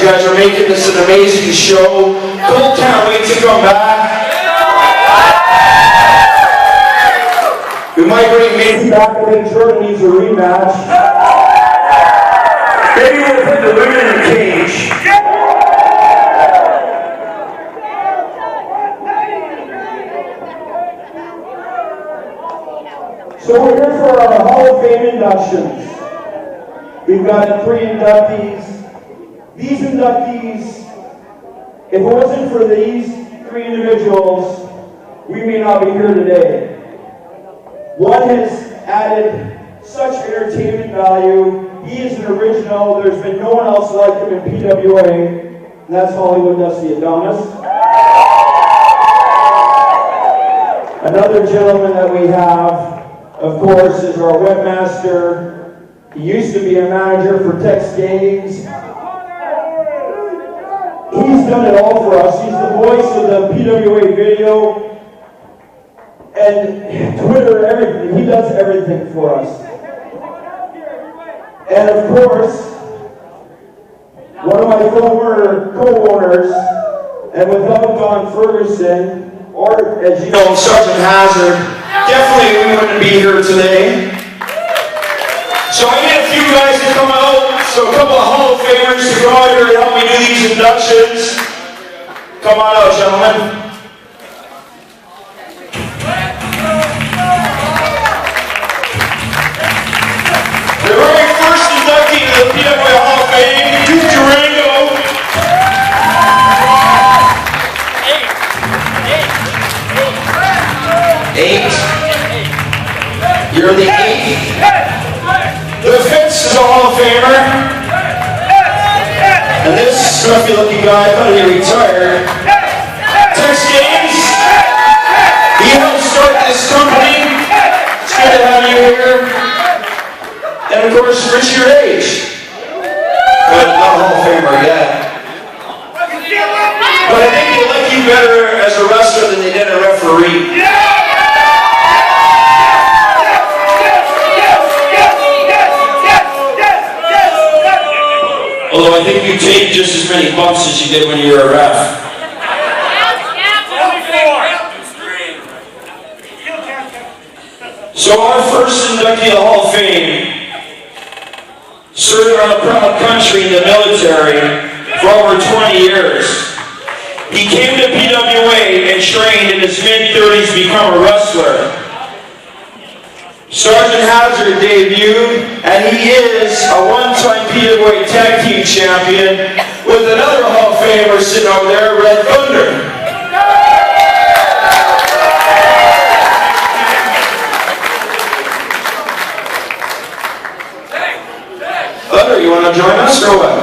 You guys are making this an amazing show. Cole can't wait to come back. We might bring Mason back. I think Jordan needs a rematch. Maybe we'll put the women in a cage. So we're here for our Hall of Fame inductions. We've got 3 inductees. These inductees, if it wasn't for these 3 individuals, we may not be here today. One has added such entertainment value. He is an original. There's been no one else like him in PWA, and that's Hollywood Dusty Adonis. Another gentleman that we have, of course, is our webmaster. He used to be a manager for Tex Games. He's done it all for us. He's the voice of the PWA video and Twitter, everything. He does everything for us. And of course, one of my former co-owners, and without Don Ferguson, or as you know, Sergeant Hazard, definitely we wouldn't be here today. So I need a few guys to come out, so a couple of Hall of Famers to come out here and help me do these inductions. Come on out, gentlemen. The very first inductee to the PWA Hall of Fame, Duke Durango. 8. You're the 8th. The Fitz is a Hall of Famer. And this scruffy looking guy, I thought he retired. Tex Games. He helped start this company. It's good to have you here. And of course, Richard H. But not Hall of Famer yet. But I think they like you better as a wrestler than they did a referee. Although I think you take just as many bumps as you did when you were a ref. So our first inductee to the Hall of Fame served our proud country in the military for over 20 years. He came to PWA and trained in his mid-30s to become a wrestler. Sergeant Hazard debuted, and he is a one-time PWA Tag Team Champion with another Hall of Famer sitting over there, Red Thunder. Thunder, you want to join us or what?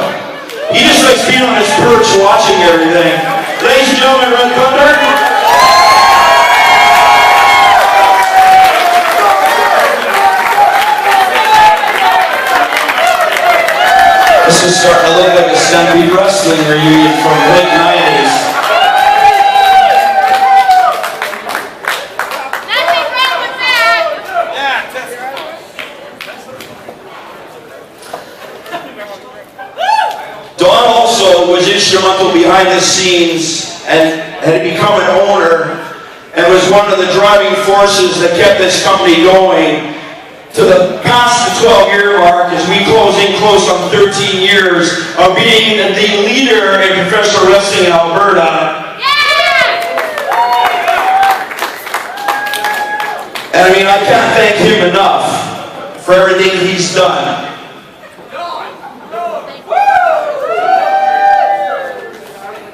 He just likes being on his perch watching everything. Ladies and gentlemen, Red Thunder. This is starting to look like a Stampede Wrestling reunion from the late 90s. Nothing wrong with that! Don also was instrumental behind the scenes and had become an owner and was one of the driving forces that kept this company going to the past the 12-year mark as we close on 13 years of being the leader in professional wrestling in Alberta. Yeah! And I mean, I can't thank him enough for everything he's done.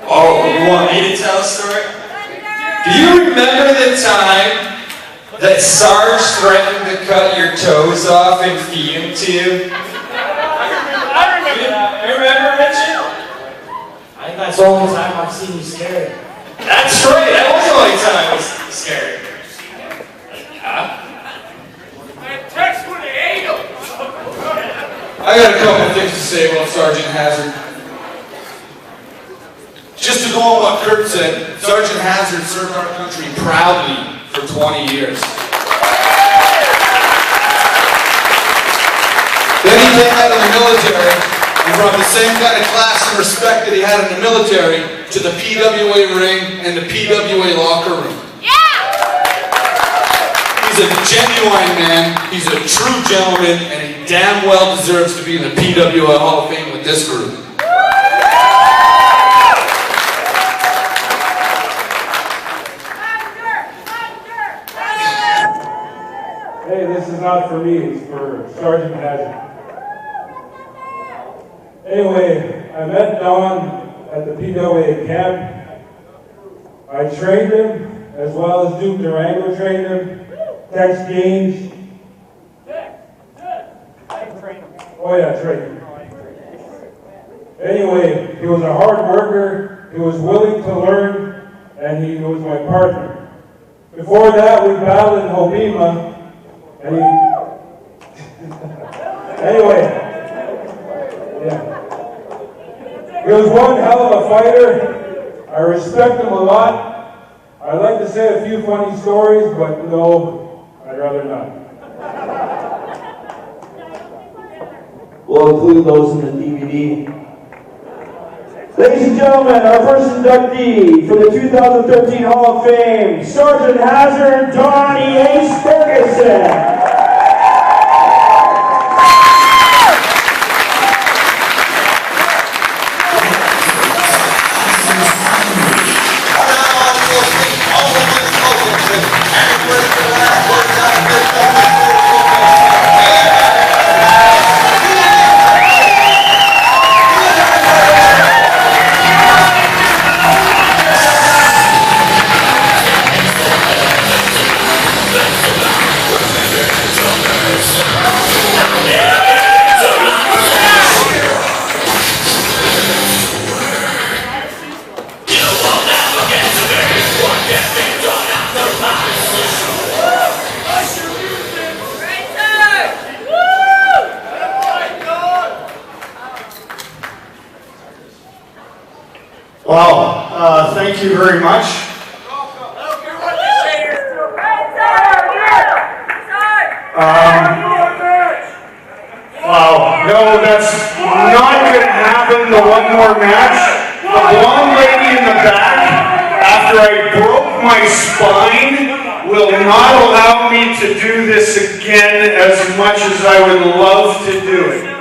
Oh, you want me to tell a story? Do you remember the time that Sarge threatened to cut your toes off and feed them to you? I remember that. You remember, Richard? I think that's the only time I've seen you scared. That's right, that was the only time I was scared. Yeah. Tex would have ate him. I got a couple of things to say about Sergeant Hazard. Just to go on what Kurt said, Sergeant Hazard served our country proudly for 20 years. Then he came out of the military He brought the same kind of class and respect that he had in the military to the PWA ring and the PWA locker room. He's a genuine man, he's a true gentleman, and he damn well deserves to be in the PWA Hall of Fame with this group. Hey, this is not for me, it's for Sergeant Hazard. Anyway, I met Don at the PWA camp. I trained him, as well as Duke Durango trained him. Tex Gaines. Oh yeah, trained him. Anyway, he was a hard worker, he was willing to learn, and he was my partner. Before that, we battled in Hobima. And anyway, yeah. He was one hell of a fighter. I respect him a lot. I'd like to say a few funny stories, but no, I'd rather not. We'll include those in the DVD. Ladies and gentlemen, our first inductee for the 2013 Hall of Fame, Sergeant Hazard Donnie Ace Ferguson. Wow, thank you very much. Wow, no, that's not going to happen, the one more match. The blonde lady in the back, after I broke my spine, will not allow me to do this again as much as I would love to do it.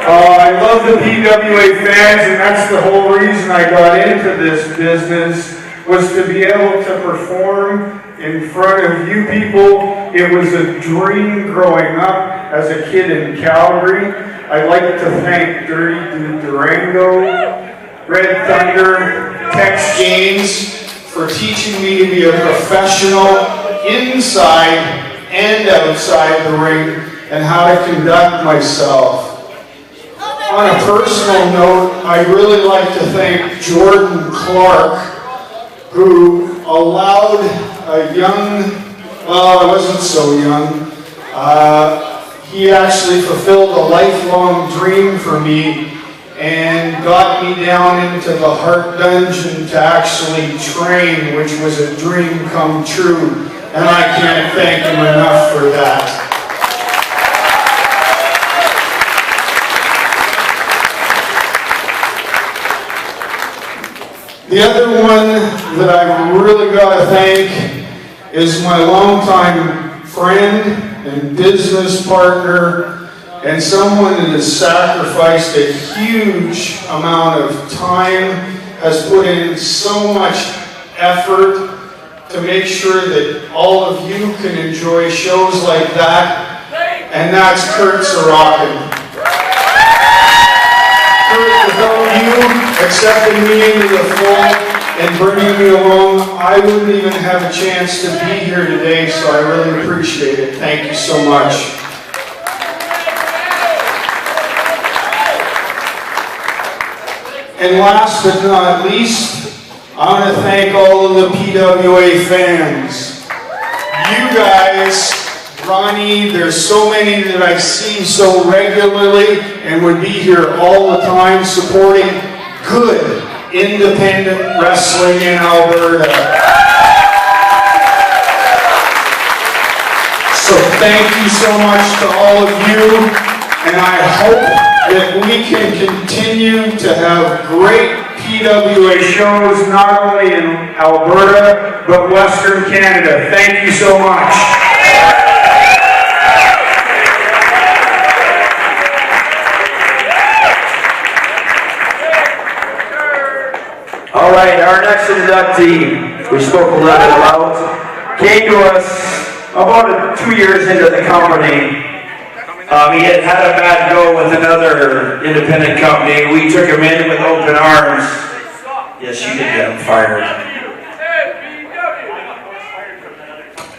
I love the PWA fans, and that's the whole reason I got into this business, was to be able to perform in front of you people. It was a dream growing up as a kid in Calgary. I'd like to thank Dirty Durango, Red Thunder, Tex Gaines for teaching me to be a professional inside and outside the ring and how to conduct myself. On a personal note, I'd really like to thank Jordan Clark, who allowed a young, well, I wasn't so young, he actually fulfilled a lifelong dream for me and got me down into the Heart Dungeon to actually train, which was a dream come true, and I can't thank him enough for that. The other one that I've really got to thank is my longtime friend and business partner, and someone that has sacrificed a huge amount of time, has put in so much effort to make sure that all of you can enjoy shows like that, and that's Kurt Sorokin. Without you accepting me into the fold and bringing me along, I wouldn't even have a chance to be here today, so I really appreciate it. Thank you so much. And last but not least, I want to thank all of the PWA fans. You guys, Ronnie, there's so many that I see so regularly and would be here all the time supporting good, independent wrestling in Alberta. thank you so much to all of you, and I hope that we can continue to have great PWA shows, not only in Alberta, but Western Canada. Thank you so much. All right, our next inductee, we spoke a little bit about, came to us about 2 years into the company. He had had a bad go with another independent company. We took him in with open arms. Yes, you did get him fired.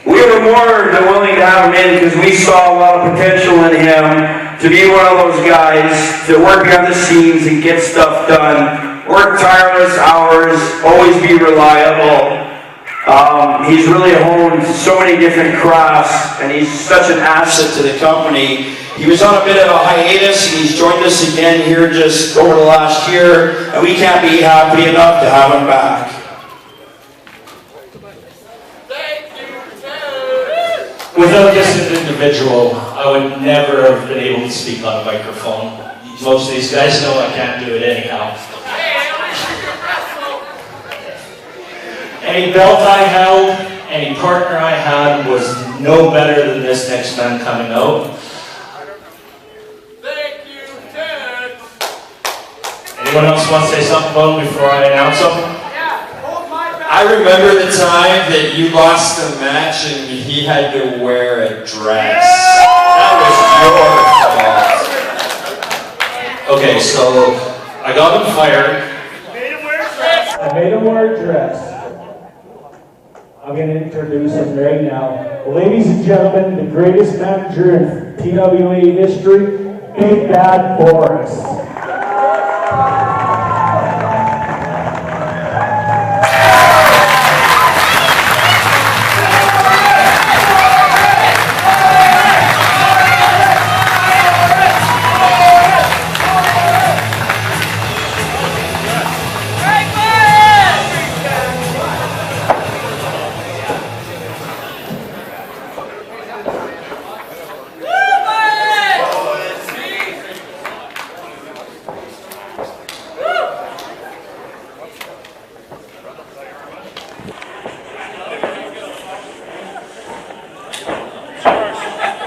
We were more than willing to have him in because we saw a lot of potential in him to be one of those guys to work behind the scenes and get stuff done, work tireless hours, always be reliable. He's really honed so many different crafts, and he's such an asset to the company. He was on a bit of a hiatus, and he's joined us again here just over the last year, and we can't be happy enough to have him back. Without this individual, I would never have been able to speak on a microphone. Most of these guys know I can't do it anyhow. Any belt I held, any partner I had was no better than this next man coming out. Thank you, Ted. Anyone else want to say something about him before I announce him? Yeah, hold my back. I remember the time that you lost a match and he had to wear a dress. That was your fault. Okay, so I got him fired. I made him wear a dress. I'm going to introduce him right now. Ladies and gentlemen, the greatest manager in PWA history, Big Bad Boris.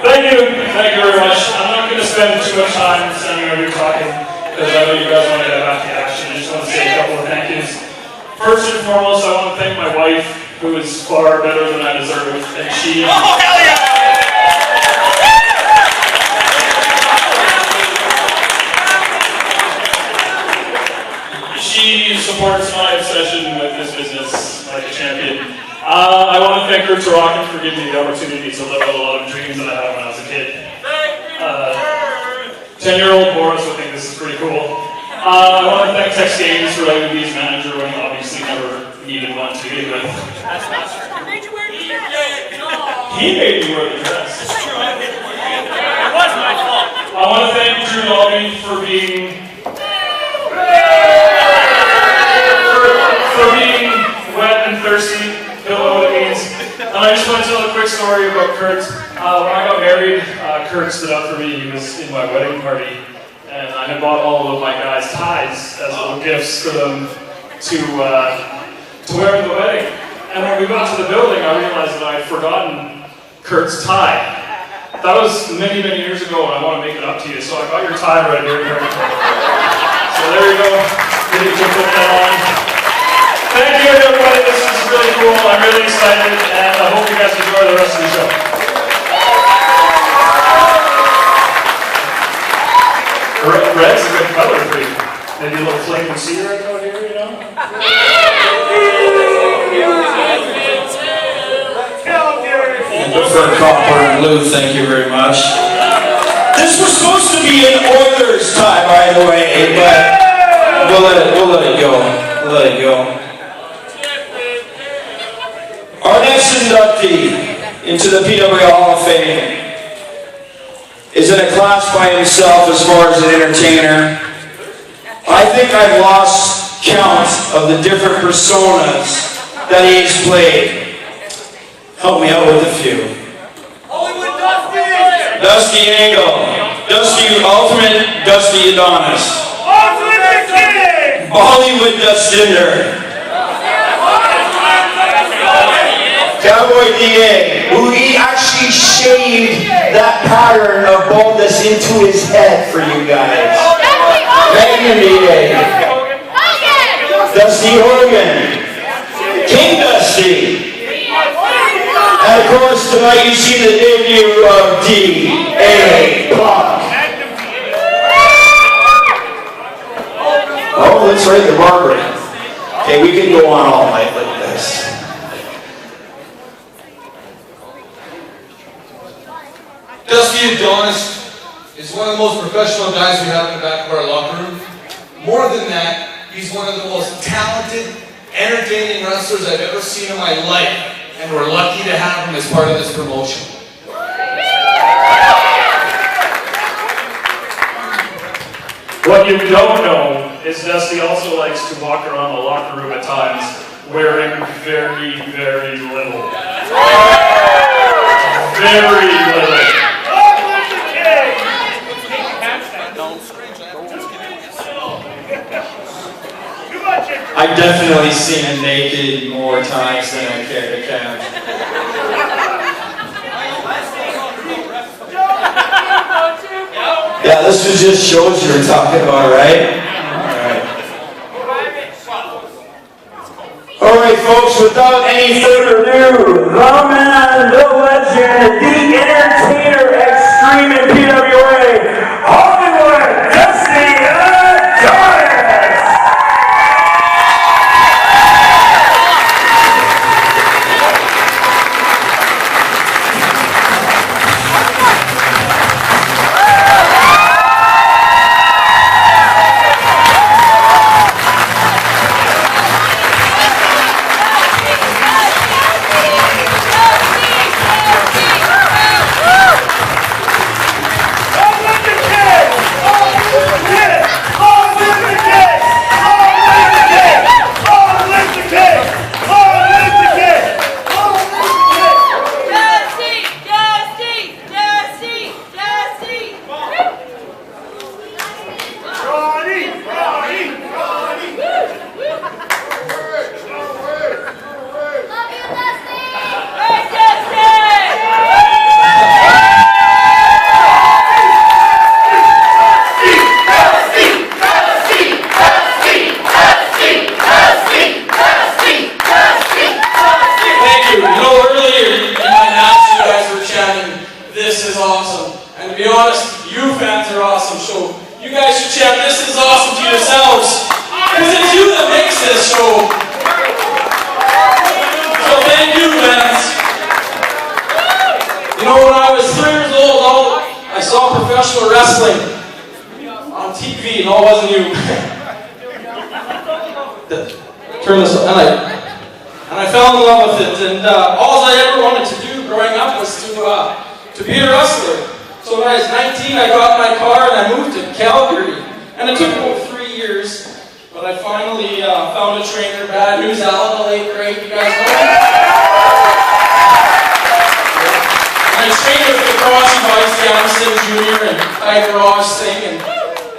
Thank you very much. I'm not going to spend too much time standing over here talking because I know you guys want to get back to action. I just want to say a couple of thank yous. First and foremost, I want to thank my wife, who is far better than I deserve, and she... Oh, hell yeah! She supports my obsession with this business like a champion. I want to thank Roots of Rockin' for giving me the opportunity to live out a lot of dreams that I had when I was a kid. 10-year-old Boris would think this is pretty cool. I want to thank Tex Gaines for letting me be his manager when he obviously never needed one to begin with. I made you wear the dress. He made me wear the dress. It was my fault. I want to thank Drew Dolby for being wet and thirsty. Know what it means. And I just want to tell a quick story about Kurt. When I got married, Kurt stood up for me. He was in my wedding party, and I had bought all of my guys' ties as little gifts for them to wear at the wedding. And when we got to the building, I realized that I had forgotten Kurt's tie. That was many, many years ago, and I want to make it up to you. So I got your tie right here, Kurt. So there you go. You can put that on. Thank you, everybody. This is really cool. I'm really excited, and I hope you guys enjoy the rest of the show. Red's a good color for you. Maybe a little flame of cigarette out here, you know? For copper and blue, thank you very much. This was supposed to be an Oilers tie, by the way, but we'll let it go. We'll let it go. Our next inductee into the PWA Hall of Fame is in a class by himself as far as an entertainer. I think I've lost count of the different personas that he's played. Help me out with a few. Hollywood Duff. Dusty Angle. Dusty Ultimate Dusty Adonis. Ultimate King! Bollywood Dustinder. Cowboy DA, who he actually shaved that pattern of baldness into his head for you guys. Magnum DA. Dusty Hogan. King Dusty. And of course tonight you see the debut of D.A. Buck. Oh, that's right, the barber. Okay, we can go on all night like this. Dusty Adonis is one of the most professional guys we have in the back of our locker room. More than that, he's one of the most talented, entertaining wrestlers I've ever seen in my life. And we're lucky to have him as part of this promotion. What you don't know is Dusty also likes to walk around the locker room at times wearing very, very little. Very little. I've definitely seen him naked more times than I care to count. Yeah, this was just shows you were talking about, right? Alright folks, without any further ado, the man, the legend, the entertainer extreme in PWA, Hollywood Dusty Adonis!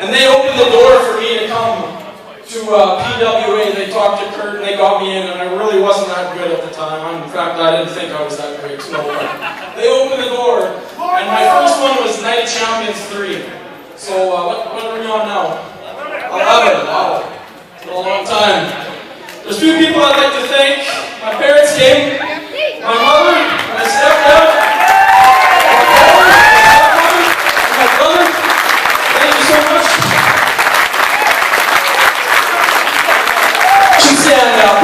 And they opened the door for me to come to PWA. They talked to Kurt and they got me in, and I really wasn't that good at the time. In fact, I didn't think I was that great. So they opened the door, and my first one was Night of Champions 3. So what are we on now? 11. Wow. It's been a long time. There's two people I'd like to thank. My parents came, my mother, my stepdad, my brother. Thank you so much. Stand up.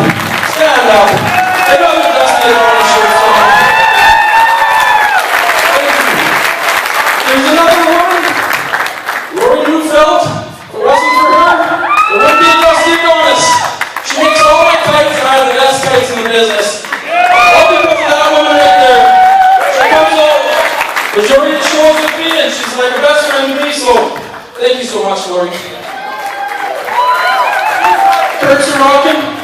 Stand up. I know the Dusty Adonis shirt on. There's another one. Lori Neufeld. If it wasn't for her, there wouldn't be a Dusty Adonis. She makes all my kites, and I have the best kites in the business. All because of that woman right there. She comes out majority of the shows with me, and she's like a best friend to me, so thank you so much, Lori. Kurt's rocking.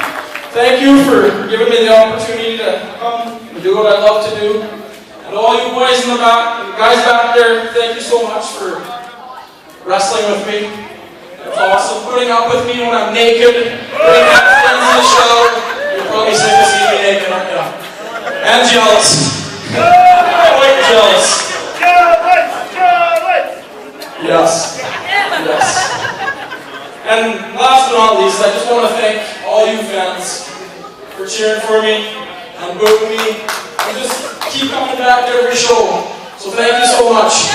Thank you for giving me the opportunity to come and do what I love to do. And all you boys in the back, you guys back there, thank you so much for wrestling with me. It's awesome. Putting up with me when I'm naked. Putting up friends in the show. You're probably sick to see me naked, aren't you? And jealous. Quite jealous. Yes. Yes. And last but not least, I just want to thank all you fans for cheering for me and booing me and just keep coming back to every show. So thank you so much.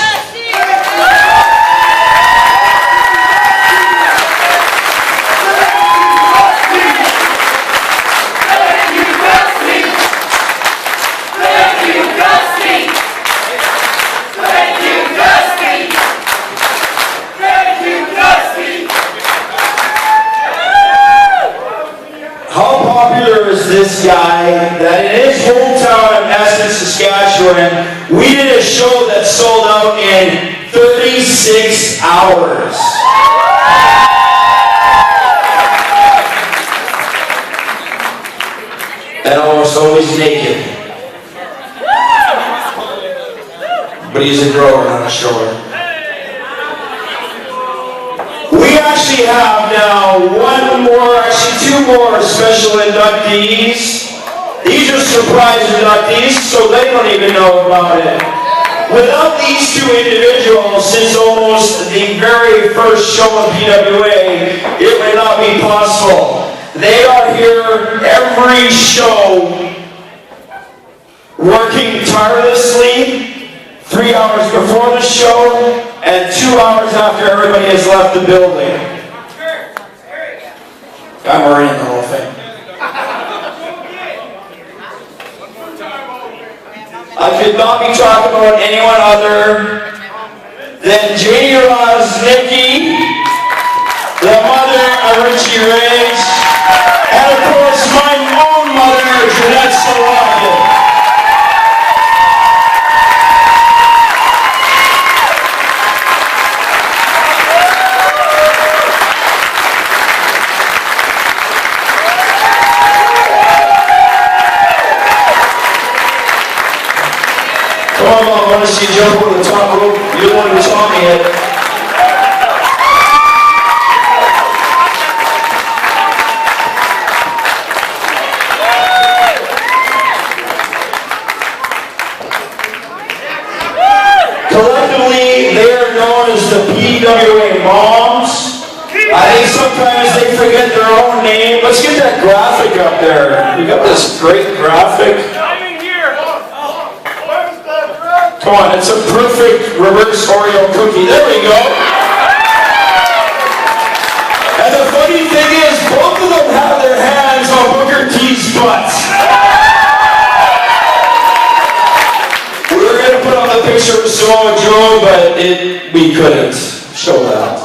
How popular is this guy that in his hometown of Essex, Saskatchewan, we did a show that sold out in 36 hours. And almost always naked. But he's a grower, not a shower. We actually have now two more special inductees. These are surprise inductees, so they don't even know about it. Without these two individuals, since almost the very first show of PWA, it would not be possible. They are here every show, working tirelessly, 3 hours before the show, and 2 hours after everybody has left the building. I'm already in the whole thing. I could not be talking about anyone other than Janie Rosnicki, the mother of Richie Riggs, and of course my own mother, Jeanette Sorokin. I want to see you jump over the top rope. You're the one who taught me it. Collectively, they are known as the PWA Moms. I think sometimes they forget their own name. Let's get that graphic up there. We got this great graphic. Come on, it's a perfect reverse Oreo cookie. There we go. And the funny thing is, both of them have their hands on Booker T's butts. We were going to put on the picture of Samoa Joe, but we couldn't show that.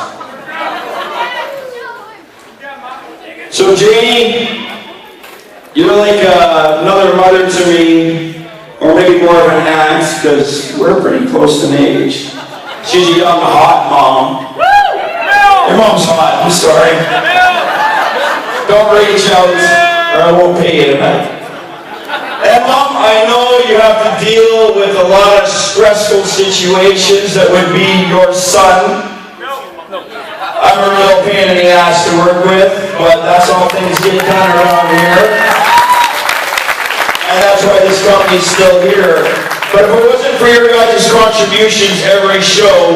So Janie, you're like another mother to me. Or maybe more of an aunt, because we're pretty close in age. She's a young, hot mom. Your mom's hot, I'm sorry. Don't rage out, or I won't pay you tonight. And Mom, I know you have to deal with a lot of stressful situations that would be your son. I'm a real pain in the ass to work with, but that's all things get done around here. And that's why this company's still here. But if it wasn't for your guys' contributions every show,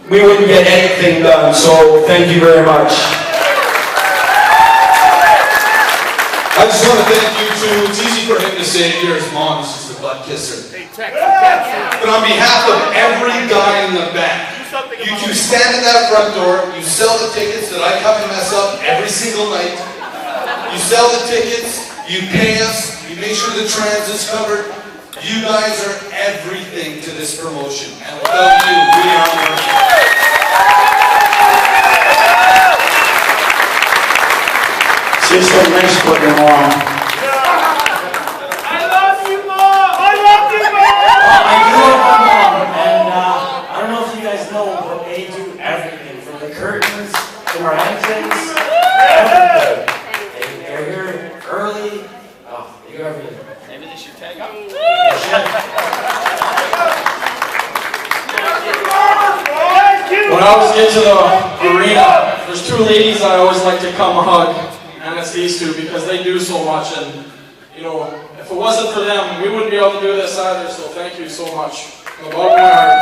we wouldn't get anything done. So thank you very much. I just want to thank you too. It's easy for him to say you're his mom, he's just a butt kisser. But on behalf of every guy in the back, you two stand at that front door, you sell the tickets that I come and mess up every single night. You sell the tickets, you pay us, you make sure the transit's covered. You guys are everything to this promotion. And without you, we aren't working. She's so nice for your mom. I love you, Mom! I love you, Mom! I do love my mom, and I don't know if you guys know, but they do everything from the curtains to our entrance. Everything. They're here early. Oh, they do everything. Maybe they should tag up. They should. When I always get to the arena, there's two ladies I always like to come hug, and it's these two because they do so much. And you know, if it wasn't for them, we wouldn't be able to do this either. So thank you so much from the bottom of my heart.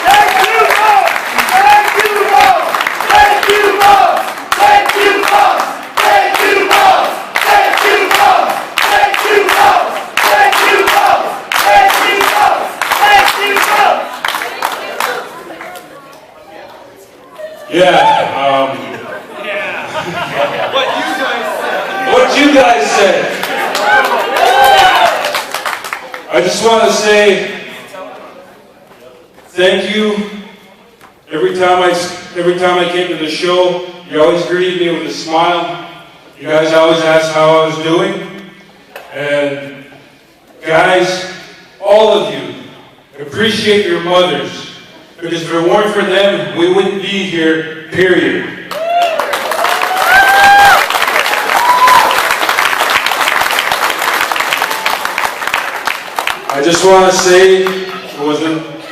Thank you, Bob! Thank you, Bob! Thank you, Bob! Thank you, Bob! Thank you, Bob! Thank you, Bob! Thank you, Bob! Thank you, Bob! Thank you, Bob! Thank you, Bob! Yeah, what you guys said. I just want to say thank you. Every time I came to the show, you always greeted me with a smile. You guys always asked how I was doing. And guys, all of you, appreciate your mothers. Because if it weren't for them, we wouldn't be here, period. I just want to say,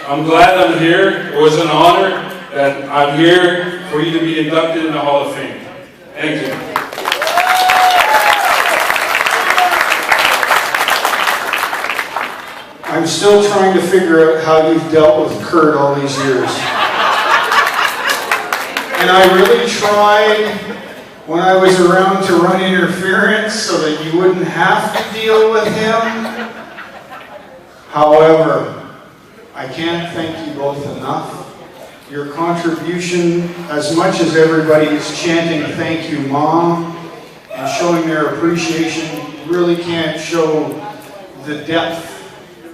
I'm glad I'm here. It was an honor that I'm here for you to be inducted in the Hall of Fame. Thank you. I'm still trying to figure out how you've dealt with Kurt all these years. And I really tried when I was around to run interference so that you wouldn't have to deal with him. However, I can't thank you both enough. Your contribution, as much as everybody is chanting thank you, Mom, and showing their appreciation, you really can't show the depth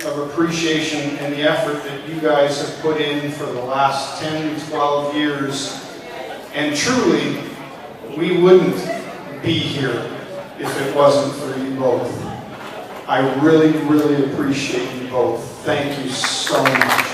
of appreciation and the effort that you guys have put in for the last 10, 12 years. And truly, we wouldn't be here if it wasn't for you both. I really, really appreciate you both. Thank you so much.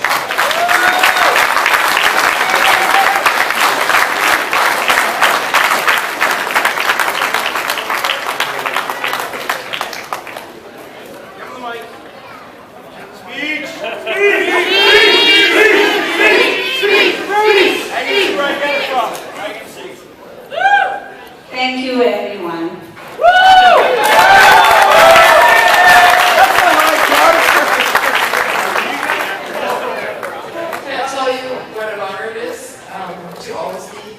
Thank you, everyone. Can I tell you what an honor it is to always be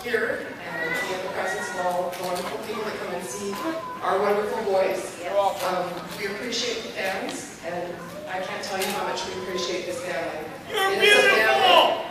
here and be in the presence of all the wonderful people that come and see our wonderful boys. We appreciate the fans, and I can't tell you how much we appreciate this family. You're It is a family.